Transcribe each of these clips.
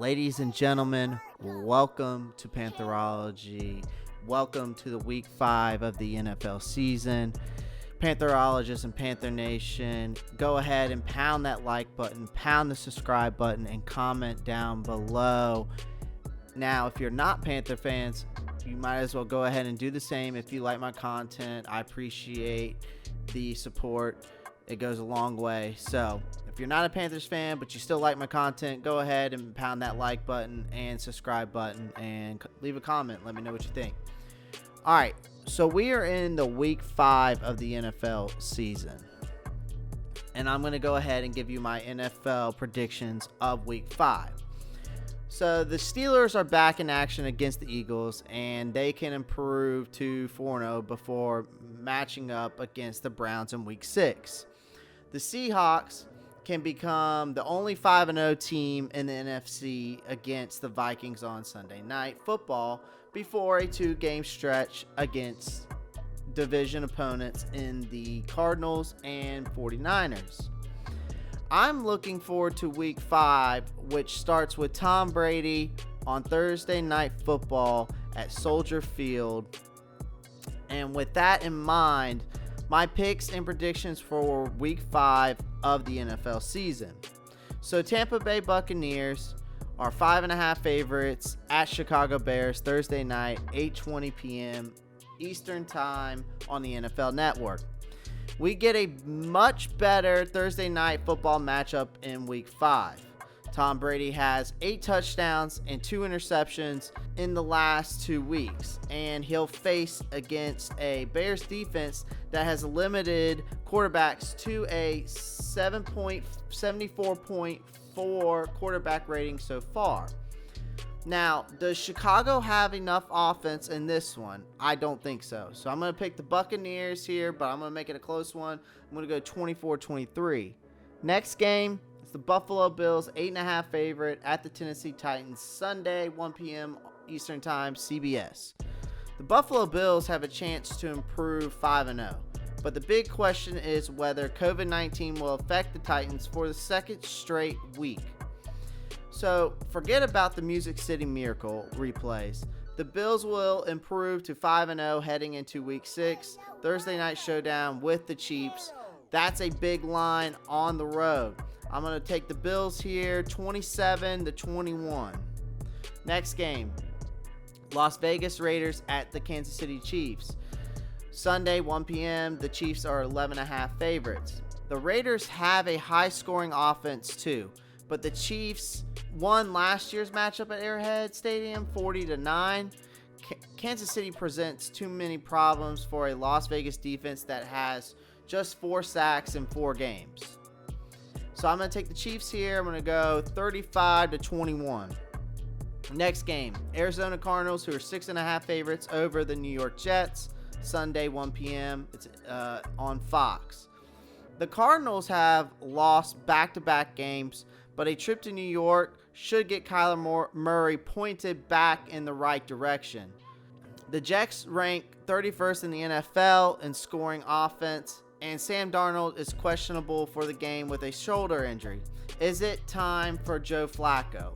Ladies and gentlemen, welcome to Pantherology. Welcome to the week 5 of the NFL season. Pantherologists and Panther Nation, go ahead and pound that like button, pound the subscribe button, and comment down below. Now, if you're not Panther fans, you might as well go ahead and do the same. If you like my content, I appreciate the support. It goes a long way. So if you're not a Panthers fan, but you still like my content, go ahead and pound that like button and subscribe button and leave a comment. Let me know what you think. All right, so we are in the week 5 of the NFL season. And I'm going to go ahead and give you my NFL predictions of week 5. So the Steelers are back in action against the Eagles, and they can improve to 4-0 before matching up against the Browns in week 6. The Seahawks can become the only 5-0 team in the NFC against the Vikings on Sunday Night Football before a 2-game stretch against division opponents in the Cardinals and 49ers. I'm looking forward to week 5, which starts with Tom Brady on Thursday Night Football at Soldier Field. And with that in mind, my picks and predictions for week 5 of the NFL season. So Tampa Bay Buccaneers are 5.5 favorites at Chicago Bears Thursday night, 8:20 p.m. Eastern Time on the NFL Network. We get a much better Thursday night football matchup in week 5. Tom Brady has 8 touchdowns and 2 interceptions in the last 2 weeks, and he'll face against a Bears defense that has limited quarterbacks to a 74.4 quarterback rating so far. Now, does Chicago have enough offense in this one? I don't think so. So I'm going to pick the Buccaneers here, but I'm going to make it a close one. I'm going to go 24-23. Next game is the Buffalo Bills, 8.5 favorite at the Tennessee Titans, Sunday, 1 p.m. Eastern Time, CBS. The Buffalo Bills have a chance to improve 5-0, but the big question is whether COVID-19 will affect the Titans for the second straight week. So forget about the Music City Miracle replays. The Bills will improve to 5-0 heading into week 6. Thursday night showdown with the Chiefs. That's a big line on the road. I'm going to take the Bills here 27-21. Next game, Las Vegas Raiders at the Kansas City Chiefs. Sunday, 1 p.m. The Chiefs are 11.5 favorites. The Raiders have a high-scoring offense too, but the Chiefs won last year's matchup at Arrowhead Stadium 40-9. Kansas City presents too many problems for a Las Vegas defense that has just 4 sacks in 4 games. So I'm going to take the Chiefs here. I'm going to go 35-21. Next game, Arizona Cardinals, who are 6.5 favorites over the New York Jets. Sunday, 1 p.m. It's on Fox. The Cardinals have lost back-to-back games, but a trip to New York should get Kyler Murray pointed back in the right direction. The Jets rank 31st in the NFL in scoring offense, and Sam Darnold is questionable for the game with a shoulder injury. Is it time for Joe Flacco?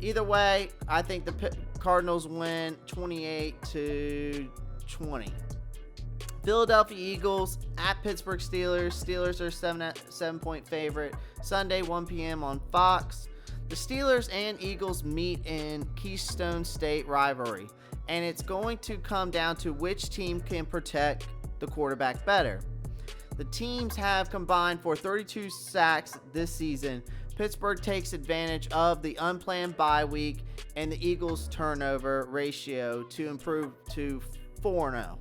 Either way, I think the Cardinals win 28-20. Philadelphia Eagles at Pittsburgh Steelers. Steelers are 7-point favorite. Sunday, 1 p.m. on Fox. The Steelers and Eagles meet in Keystone State rivalry, and it's going to come down to which team can protect the quarterback better. The teams have combined for 32 sacks this season. Pittsburgh takes advantage of the unplanned bye week and the Eagles' turnover ratio to improve to 4-0.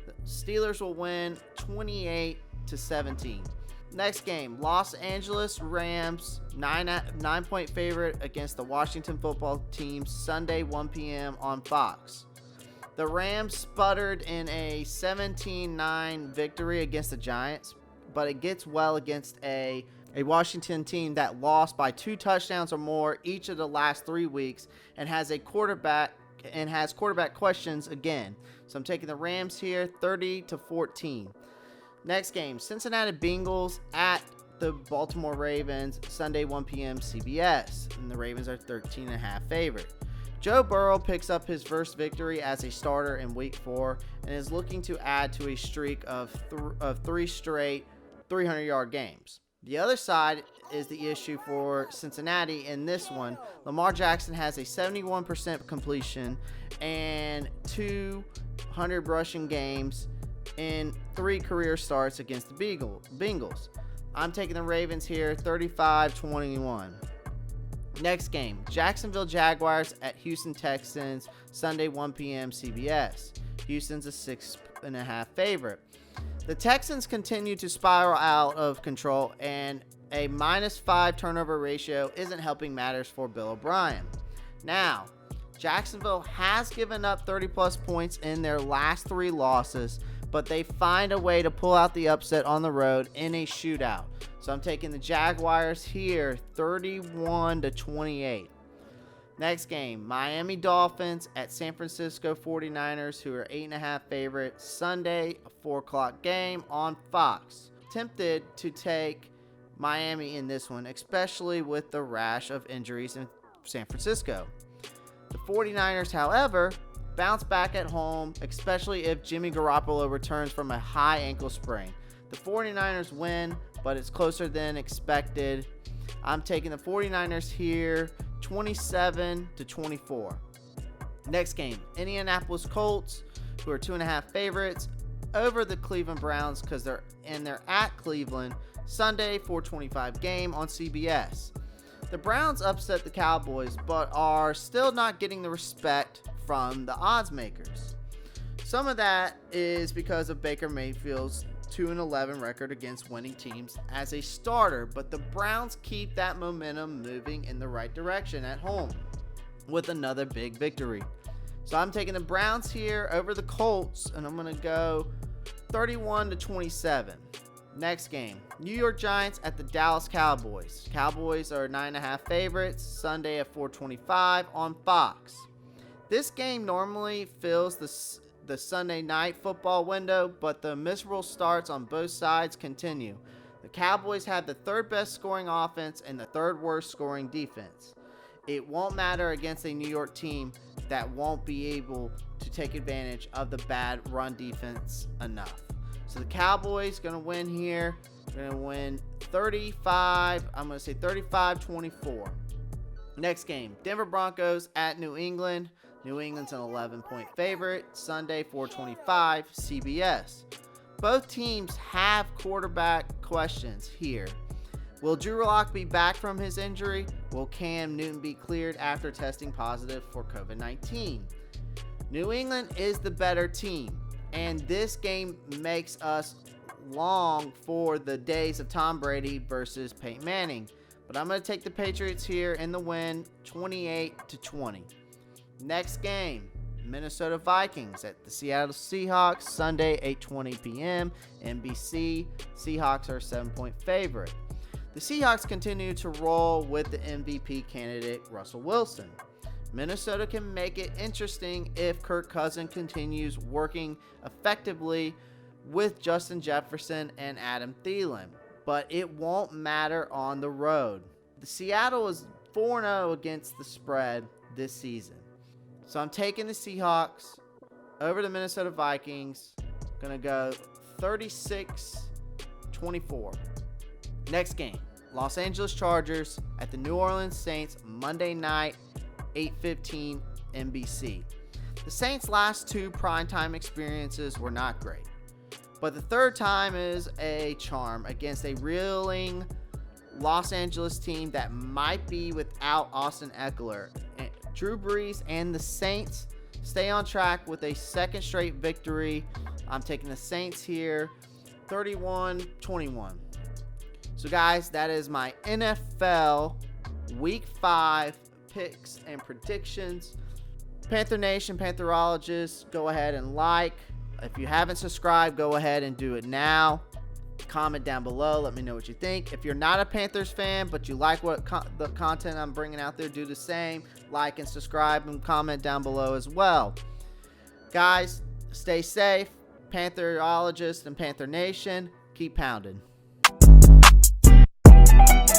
The Steelers will win 28-17. Next game, Los Angeles Rams, 9-point favorite against the Washington football team, Sunday, 1 p.m. on Fox. The Rams sputtered in a 17-9 victory against the Giants, but it gets well against a Washington team that lost by 2 touchdowns or more each of the last 3 weeks and has quarterback questions again. So I'm taking the Rams here 30-14. Next game, Cincinnati Bengals at the Baltimore Ravens Sunday 1 p.m. CBS, and the Ravens are 13.5 favorite. Joe Burrow picks up his first victory as a starter in Week 4 and is looking to add to a streak of three straight 300-yard games. The other side is the issue for Cincinnati. In this one, Lamar Jackson has a 71% completion and 200 rushing games in 3 career starts against the Bengals. I'm taking the Ravens here, 35-21. Next game, Jacksonville Jaguars at Houston Texans, Sunday 1 p.m. CBS. Houston's a 6.5 favorite. The Texans continue to spiral out of control, and a -5 turnover ratio isn't helping matters for Bill O'Brien. Now, Jacksonville has given up 30-plus points in their last 3 losses, but they find a way to pull out the upset on the road in a shootout. So I'm taking the Jaguars here, 31-28. Next game, Miami Dolphins at San Francisco 49ers, who are 8.5 favorites. Sunday, a 4 o'clock game on Fox. Tempted to take Miami in this one, especially with the rash of injuries in San Francisco. The 49ers, however, bounce back at home, especially if Jimmy Garoppolo returns from a high ankle sprain. The 49ers win, but it's closer than expected. I'm taking the 49ers here, 27-24. Next game, Indianapolis Colts, who are 2.5 favorites, over the Cleveland Browns because they're at Cleveland. Sunday, 4:25 game on CBS. The Browns upset the Cowboys, but are still not getting the respect from the odds makers. Some of that is because of Baker Mayfield's 2-11 record against winning teams as a starter, but the Browns keep that momentum moving in the right direction at home with another big victory. So I'm taking the Browns here over the Colts, and I'm going to go 31-27. Next game, New York Giants at the Dallas Cowboys. Cowboys are 9.5 favorites, Sunday at 4:25 on Fox. This game normally fills the Sunday night football window, but the miserable starts on both sides continue. The Cowboys have the 3rd best scoring offense and the 3rd worst scoring defense. It won't matter against a New York team that won't be able to take advantage of the bad run defense enough. So the Cowboys going to win here. They're going to win 35-24. Next game, Denver Broncos at New England. New England's an 11-point favorite. Sunday, 4:25, CBS. Both teams have quarterback questions here. Will Drew Lock be back from his injury? Will Cam Newton be cleared after testing positive for COVID-19? New England is the better team, and this game makes us long for the days of Tom Brady versus Peyton Manning. But I'm going to take the Patriots here in the win, 28-20. Next game, Minnesota Vikings at the Seattle Seahawks, Sunday, 8:20 p.m. NBC. Seahawks are a 7-point favorite. The Seahawks continue to roll with the MVP candidate, Russell Wilson. Minnesota can make it interesting if Kirk Cousins continues working effectively with Justin Jefferson and Adam Thielen, but it won't matter on the road. The Seattle is 4-0 against the spread this season. So I'm taking the Seahawks over the Minnesota Vikings. Gonna go 36-24. Next game, Los Angeles Chargers at the New Orleans Saints, Monday night, 8:15 NBC. The Saints' last 2 primetime experiences were not great, but the 3rd time is a charm against a reeling Los Angeles team that might be without Austin Eckler. Drew Brees and the Saints stay on track with a 2nd straight victory. I'm taking the Saints here, 31-21. So guys, that is my NFL Week 5 picks and predictions. Panther Nation, Pantherologists, go ahead and like. If you haven't subscribed, go ahead and do it now. Comment down below. Let me know what you think. If you're not a Panthers fan, but you like the content I'm bringing out there, do the same. Like and subscribe and comment down below as well. Guys, stay safe. Pantherologists and Panther Nation, keep pounding. Bye.